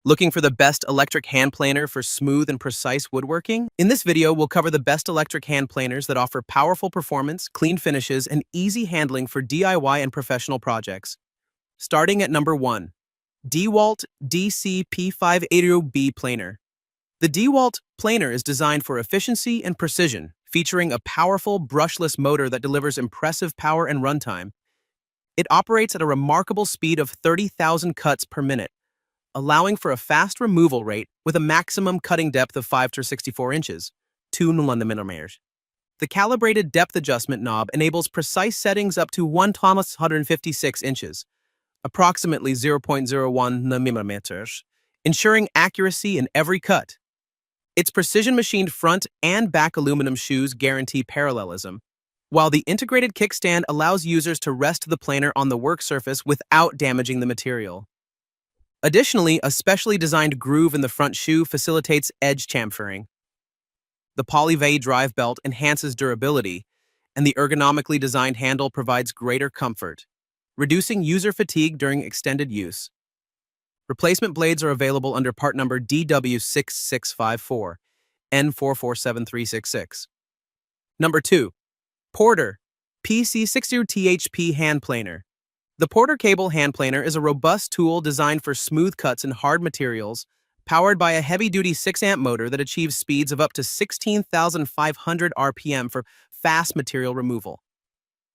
Looking for the best electric hand planer for smooth and precise woodworking? In this video, we'll cover the best electric hand planers that offer powerful performance, clean finishes, and easy handling for DIY and professional projects. Starting at number 1. DEWALT DC-P580B Planer. The DEWALT planer is designed for efficiency and precision, featuring a powerful brushless motor that delivers impressive power and runtime. It operates at a remarkable speed of 30,000 cuts per minute, allowing for a fast removal rate with a maximum cutting depth of 5 to 64 inches, 2 millimeters. The calibrated depth adjustment knob enables precise settings up to 156 inches, approximately 0.01 millimeters, ensuring accuracy in every cut. Its precision-machined front and back aluminum shoes guarantee parallelism, while the integrated kickstand allows users to rest the planer on the work surface without damaging the material. Additionally, a specially designed groove in the front shoe facilitates edge chamfering. The polyvalve drive belt enhances durability, and the ergonomically designed handle provides greater comfort, reducing user fatigue during extended use. Replacement blades are available under part number DW6654, N447366. Number 2. Porter PC60THP Hand Planer. The Porter Cable Hand Planer is a robust tool designed for smooth cuts in hard materials, powered by a heavy-duty 6-amp motor that achieves speeds of up to 16,500 RPM for fast material removal.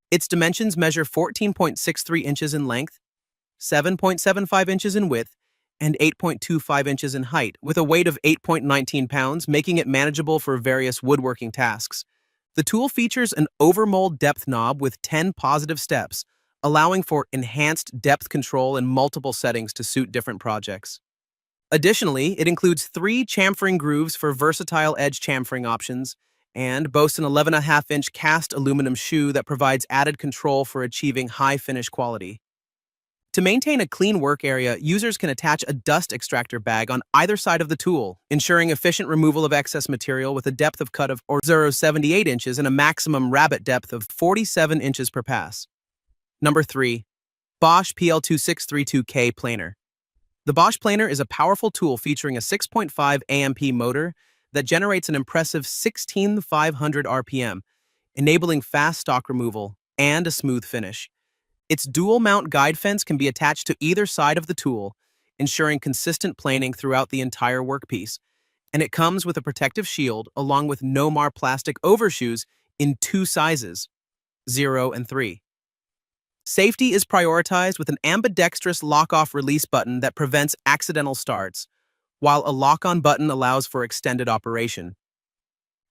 Its dimensions measure 14.63 inches in length, 7.75 inches in width, and 8.25 inches in height, with a weight of 8.19 pounds, making it manageable for various woodworking tasks. The tool features an overmold depth knob with 10 positive steps, allowing for enhanced depth control in multiple settings to suit different projects. Additionally, it includes 3 chamfering grooves for versatile edge chamfering options and boasts an 11.5-inch cast aluminum shoe that provides added control for achieving high finish quality. To maintain a clean work area, users can attach a dust extractor bag on either side of the tool, ensuring efficient removal of excess material with a depth of cut of 0.78 inches and a maximum rabbet depth of 47 inches per pass. Number 3. Bosch PL2632K Planer. The Bosch planer is a powerful tool featuring a 6.5 AMP motor that generates an impressive 16,500 RPM, enabling fast stock removal and a smooth finish. Its dual-mount guide fence can be attached to either side of the tool, ensuring consistent planing throughout the entire workpiece, and it comes with a protective shield along with no-mar plastic overshoes in 2 sizes, 0 and 3. Safety is prioritized with an ambidextrous lock-off release button that prevents accidental starts, while a lock-on button allows for extended operation.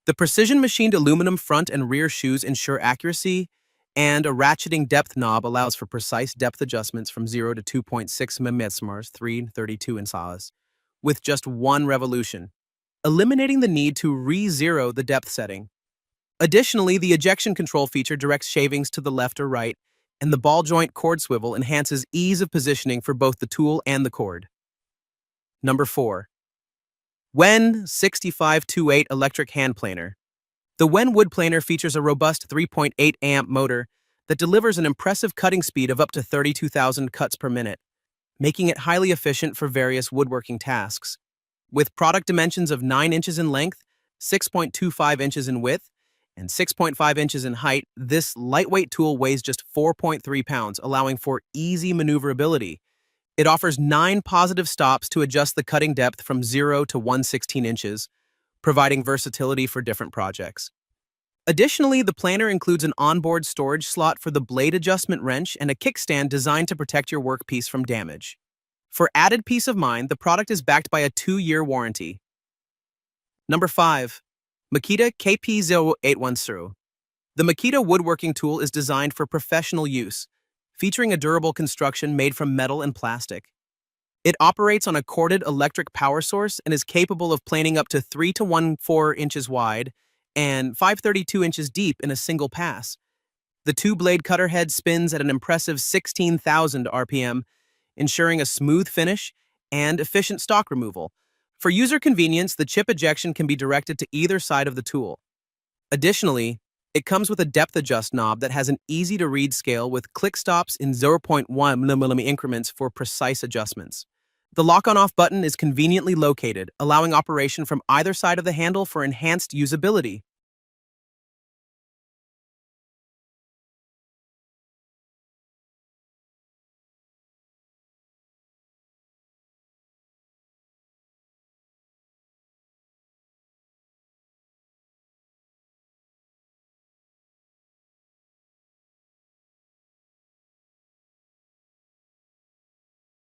The precision-machined aluminum front and rear shoes ensure accuracy, and a ratcheting depth knob allows for precise depth adjustments from 0 to 2.6 millimeters, 332 inches, with just 1 revolution, eliminating the need to re-zero the depth setting. Additionally, the ejection control feature directs shavings to the left or right, and the ball joint cord swivel enhances ease of positioning for both the tool and the cord. Number 4. Wen 6528 Electric Hand Planer. The Wen Wood Planer features a robust 3.8 amp motor that delivers an impressive cutting speed of up to 32,000 cuts per minute, making it highly efficient for various woodworking tasks. With product dimensions of 9 inches in length, 6.25 inches in width, and 6.5 inches in height, this lightweight tool weighs just 4.3 pounds, allowing for easy maneuverability. It offers 9 positive stops to adjust the cutting depth from 0 to 116 inches, providing versatility for different projects. Additionally, the planer includes an onboard storage slot for the blade adjustment wrench and a kickstand designed to protect your workpiece from damage. For added peace of mind, the product is backed by a 2-year warranty. Number 5. Makita KP0810. The Makita woodworking tool is designed for professional use, featuring a durable construction made from metal and plastic. It operates on a corded electric power source and is capable of planing up to 3 to 1/4 inches wide and 532 inches deep in a single pass. The 2-blade cutter head spins at an impressive 16,000 RPM, ensuring a smooth finish and efficient stock removal. For user convenience, the chip ejection can be directed to either side of the tool. Additionally, it comes with a depth adjust knob that has an easy-to-read scale with click stops in 0.1 mm increments for precise adjustments. The lock-on-off button is conveniently located, allowing operation from either side of the handle for enhanced usability.